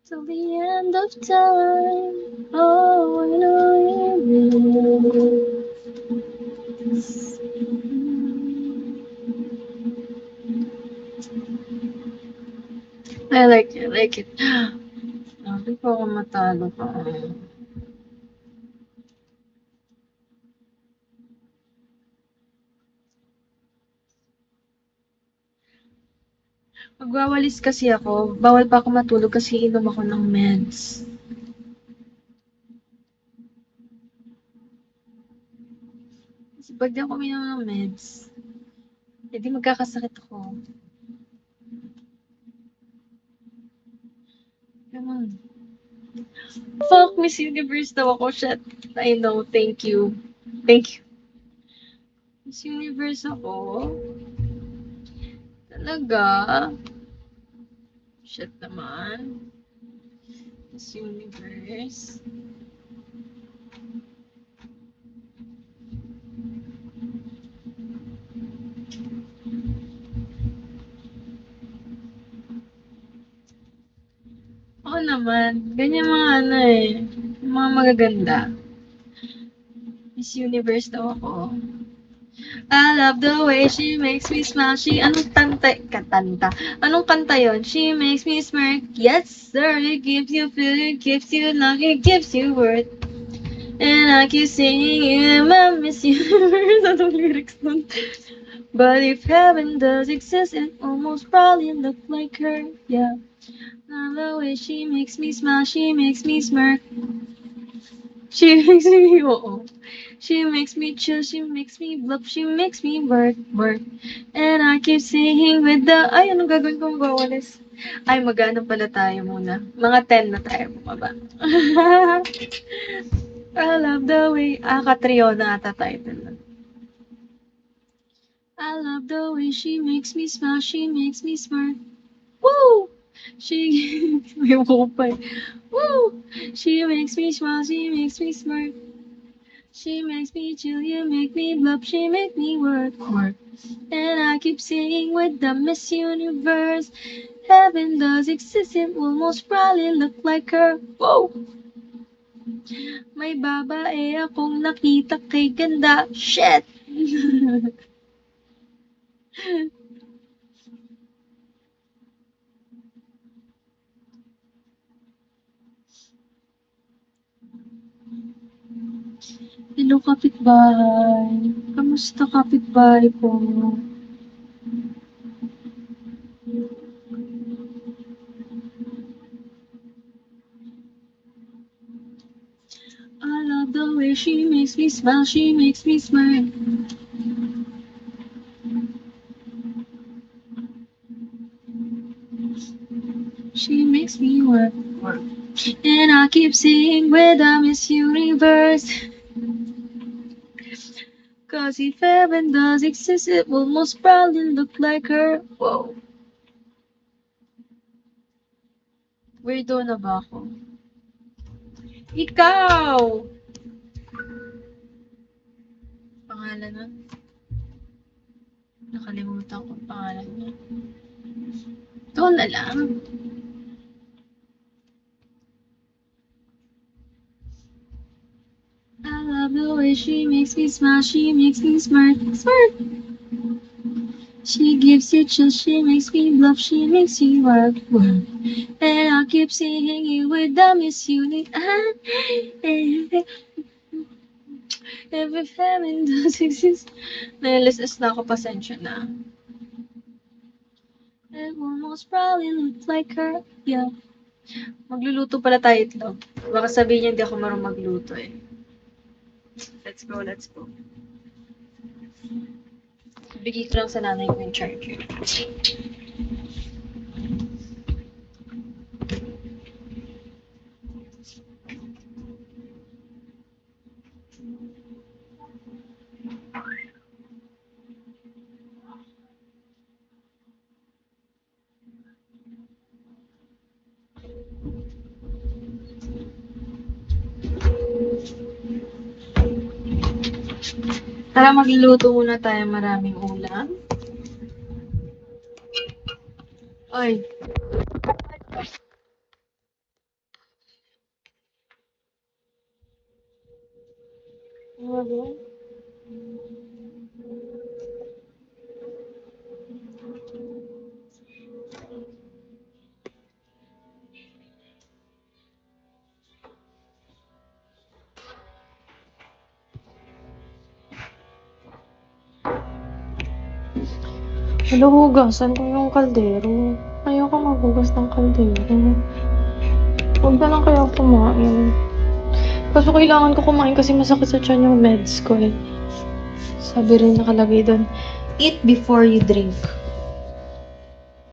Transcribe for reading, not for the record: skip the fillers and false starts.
Till the end of time, oh, I know you will. I like it, I like it. Sabi ko ako matalo pa. Magwawalis kasi ako. Bawal pa ako matulog kasi inom ako ng meds. Kasi pag di ako uminom ng meds, edi magkakasakit ako. Come on. Fuck, Miss Universe daw ako. Shit. I know. Thank you. Thank you. Miss Universe ako? Talaga? Shit naman. Miss Universe. Ako naman. Ganyan mga ano eh. Mga magaganda. Miss Universe daw ako. I love the way she makes me smile. Anong kanta? Anong kanta yon? She makes me smirk. Yes, sir. It gives you feel, it gives you love, it gives you worth. And I keep singing you, I miss universe. Anong lyrics nun? But if heaven does exist, it almost probably look like her. Yeah. I love the way she makes me smile, she makes me smirk. She makes me, oo. She makes me chill, she makes me bluff, she makes me work. And I keep singing with the, ay, anong gagawin ko magawalis? Ay, mag-ano pala tayo muna. Mga 10 na tayo bumaba. I love the way, katrio na ata title. I love the way she makes me smile, she makes me smart. Woo! She, may wupay. Woo! She makes me smile, she makes me smart. She makes me chill, you make me bluff, she make me work. And I keep singing with the Miss Universe. Heaven does exist, it will most probably look like her. Whoa! May babae akong nakita kay ganda. Shit! Hello, kapitbahay. Kamusta, kapitbahay po? I love the way she makes me smile, she makes me smile. She makes me work. And I keep singing with the Miss Universe. Cause if heaven does exist, it will most probably look like her. Whoa. Weirdo na ba ako? Ikaw! Pangalan nun? Nakalimutan ko pangalan niya. Ikaw na lang. I love the way she makes me smile, she makes me smart. Smart! She gives you chills, she makes me bluff, she makes you work. And I'll keep singing you with the Miss Uni. Every heaven does exist. Nalilis na ako, pasensya na. It will most probably look like her. Yeah. Magluluto pala tayo itlog. Baka sabihin niya hindi ako marunong magluto eh. Let's go, let's go. Bigay ko lang sa nanay ko yung charger. Tara, magluluto muna tayo maraming ulam. Oy, ano ba? Hala, hugasan ko yung kaldero. Ayoko maghugas ng kaldero. Huwag na lang kaya kumain. Kaso kailangan ko kumain kasi masakit sa tiyan yung meds ko eh. Sabi rin nakalagay doon, eat before you drink.